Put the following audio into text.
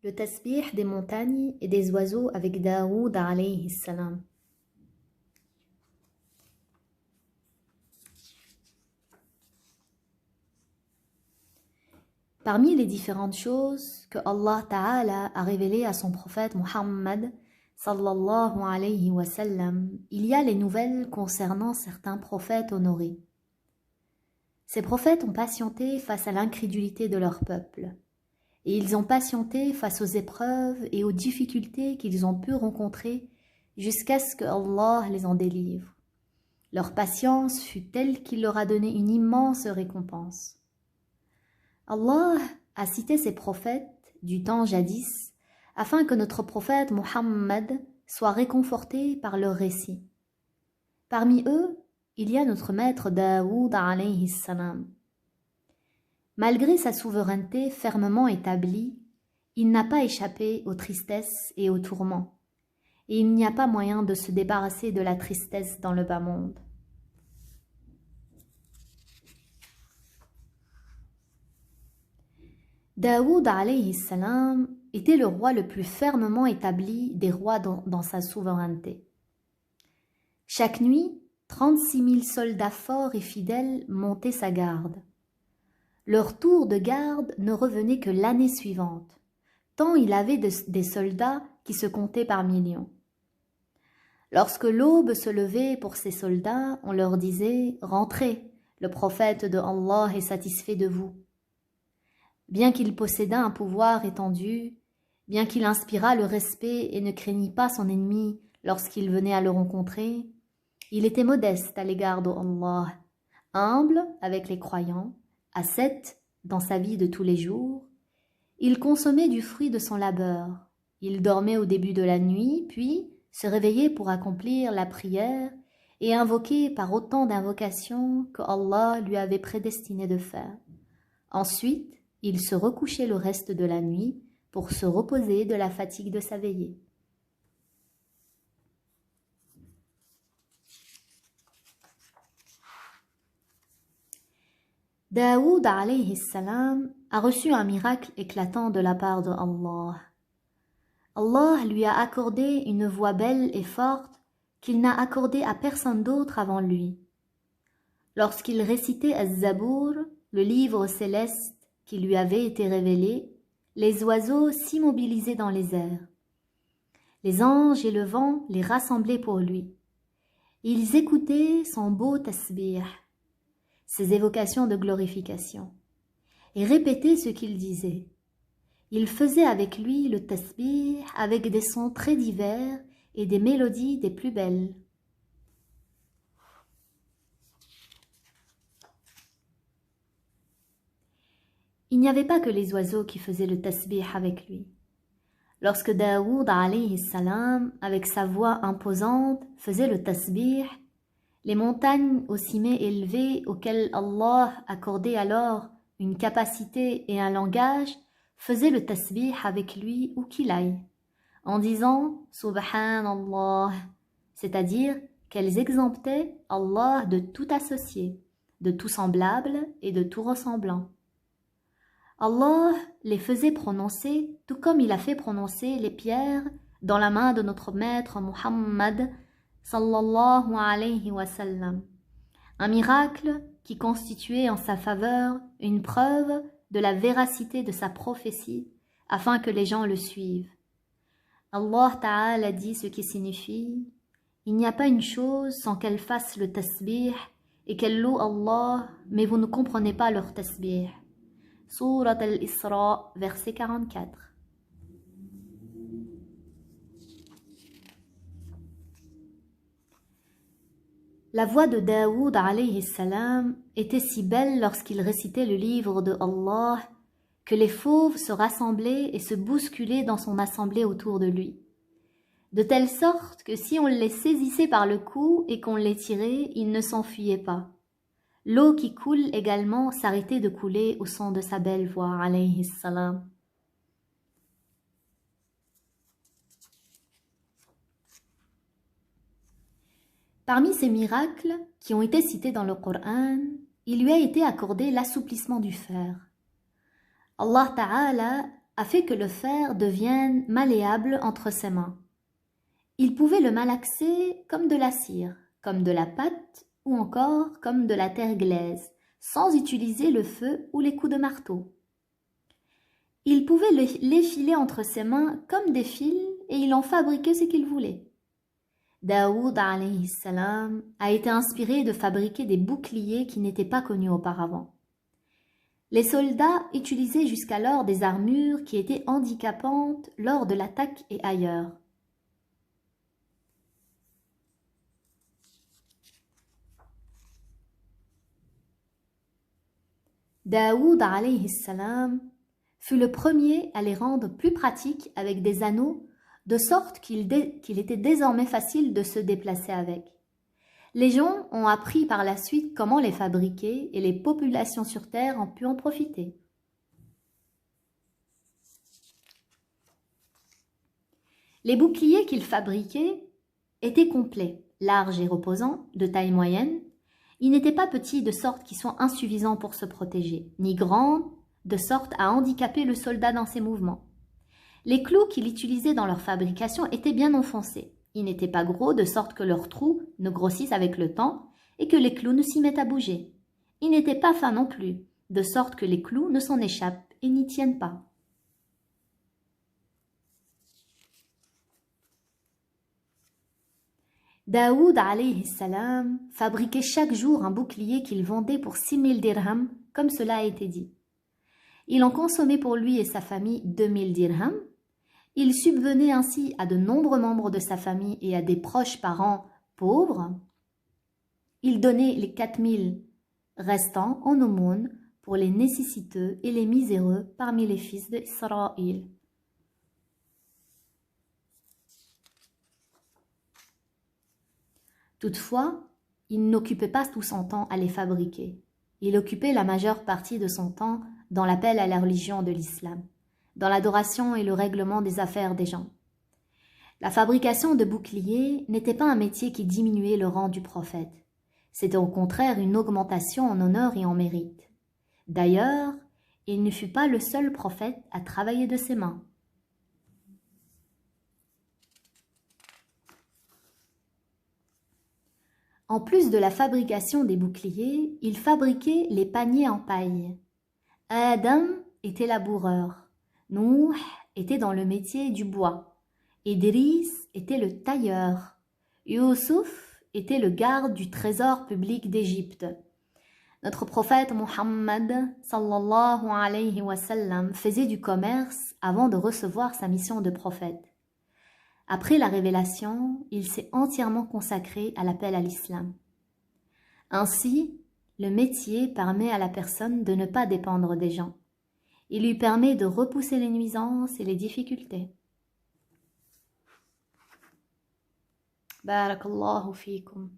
Le tasbih des montagnes et des oiseaux avec Daoud alayhi salam. Parmi les différentes choses que Allah Ta'ala a révélées à son prophète Muhammad sallallahu alayhi wa sallam, il y a les nouvelles concernant certains prophètes honorés. Ces prophètes ont patienté face à l'incrédulité de leur peuple, et ils ont patienté face aux épreuves et aux difficultés qu'ils ont pu rencontrer jusqu'à ce que Allah les en délivre. Leur patience fut telle qu'il leur a donné une immense récompense. Allah a cité ses prophètes du temps jadis afin que notre prophète Muhammad soit réconforté par leurs récits. Parmi eux, il y a notre maître Daoud alayhi salam. Malgré sa souveraineté fermement établie, il n'a pas échappé aux tristesses et aux tourments, et il n'y a pas moyen de se débarrasser de la tristesse dans le bas monde. Daoud alayhi salam était le roi le plus fermement établi des rois dans sa souveraineté. Chaque nuit, 36 000 soldats forts et fidèles montaient sa garde. Leur tour de garde ne revenait que l'année suivante, tant il avait des soldats qui se comptaient par millions. Lorsque l'aube se levait pour ces soldats, on leur disait « Rentrez, le prophète de Allah est satisfait de vous ». Bien qu'il possédât un pouvoir étendu, bien qu'il inspirât le respect et ne craignît pas son ennemi lorsqu'il venait à le rencontrer, il était modeste à l'égard d'Allah, humble avec les croyants, ascète dans sa vie de tous les jours. Il consommait du fruit de son labeur. Il dormait au début de la nuit, puis se réveillait pour accomplir la prière et invoquer par autant d'invocations que Allah lui avait prédestiné de faire. Ensuite, il se recouchait le reste de la nuit pour se reposer de la fatigue de sa veillée. Daoud alayhi salam a reçu un miracle éclatant de la part de Allah. Allah lui a accordé une voix belle et forte qu'il n'a accordée à personne d'autre avant lui. Lorsqu'il récitait Az-Zabour, le livre céleste qui lui avait été révélé, les oiseaux s'immobilisaient dans les airs. Les anges et le vent les rassemblaient pour lui. Ils écoutaient son beau tasbih, ses évocations de glorification, et répétaient ce qu'il disait. Ils faisaient avec lui le tasbih avec des sons très divers et des mélodies des plus belles. Il n'y avait pas que les oiseaux qui faisaient le tasbih avec lui. Lorsque Daoud alayhi salam, avec sa voix imposante, faisait le tasbih, les montagnes aux sommets élevés auxquelles Allah accordait alors une capacité et un langage faisaient le tasbih avec lui où qu'il aille, en disant « Subhanallah », c'est-à-dire qu'elles exemptaient Allah de tout associé, de tout semblable et de tout ressemblant. Allah les faisait prononcer tout comme il a fait prononcer les pierres dans la main de notre maître Muhammad sallallahu alayhi wa sallam. Un miracle qui constituait en sa faveur une preuve de la véracité de sa prophétie afin que les gens le suivent. Allah Ta'ala dit ce qui signifie « Il n'y a pas une chose sans qu'elle fasse le tasbih et qu'elle loue Allah, mais vous ne comprenez pas leur tasbih. » Surat al-Isra, verset 44. La voix de Daoud alayhi salam était si belle lorsqu'il récitait le livre de Allah que les fauves se rassemblaient et se bousculaient dans son assemblée autour de lui, de telle sorte que si on les saisissait par le cou et qu'on les tirait, ils ne s'enfuyaient pas. L'eau qui coule également s'arrêtait de couler au son de sa belle voix, alayhi salam. Parmi ces miracles qui ont été cités dans le Coran, il lui a été accordé l'assouplissement du fer. Allah Ta'ala a fait que le fer devienne malléable entre ses mains. Il pouvait le malaxer comme de la cire, comme de la pâte ou encore comme de la terre glaise, sans utiliser le feu ou les coups de marteau. Il pouvait l'effiler entre ses mains comme des fils et il en fabriquait ce qu'il voulait. Daoud alayhi salam a été inspiré de fabriquer des boucliers qui n'étaient pas connus auparavant. Les soldats utilisaient jusqu'alors des armures qui étaient handicapantes lors de l'attaque et ailleurs. Daoud alayhi salam fut le premier à les rendre plus pratiques avec des anneaux, de sorte qu'il était désormais facile de se déplacer avec. Les gens ont appris par la suite comment les fabriquer et les populations sur Terre ont pu en profiter. Les boucliers qu'il fabriquait étaient complets, larges et reposants, de taille moyenne. Ils n'étaient pas petits de sorte qu'ils soient insuffisants pour se protéger, ni grands de sorte à handicaper le soldat dans ses mouvements. Les clous qu'il utilisait dans leur fabrication étaient bien enfoncés. Ils n'étaient pas gros de sorte que leurs trous ne grossissent avec le temps et que les clous ne s'y mettent à bouger. Ils n'étaient pas fins non plus, de sorte que les clous ne s'en échappent et n'y tiennent pas. Daoud alayhi salam fabriquait chaque jour un bouclier qu'il vendait pour 6000 dirhams, comme cela a été dit. Il en consommait pour lui et sa famille 2000 dirhams. Il subvenait ainsi à de nombreux membres de sa famille et à des proches parents pauvres. Il donnait les 4000 restants en aumône pour les nécessiteux et les miséreux parmi les fils d'Israël. Toutefois, il n'occupait pas tout son temps à les fabriquer. Il occupait la majeure partie de son temps dans l'appel à la religion de l'islam, dans l'adoration et le règlement des affaires des gens. La fabrication de boucliers n'était pas un métier qui diminuait le rang du prophète. C'était au contraire une augmentation en honneur et en mérite. D'ailleurs, il ne fut pas le seul prophète à travailler de ses mains. En plus de la fabrication des boucliers, il fabriquait les paniers en paille. Adam était laboureur. Nouh était dans le métier du bois. Idris était le tailleur. Youssouf était le garde du trésor public d'Égypte. Notre prophète Muhammad sallallahu alayhi wa sallam faisait du commerce avant de recevoir sa mission de prophète. Après la révélation, il s'est entièrement consacré à l'appel à l'islam. Ainsi, le métier permet à la personne de ne pas dépendre des gens. Il lui permet de repousser les nuisances et les difficultés. Barakallahu fikum.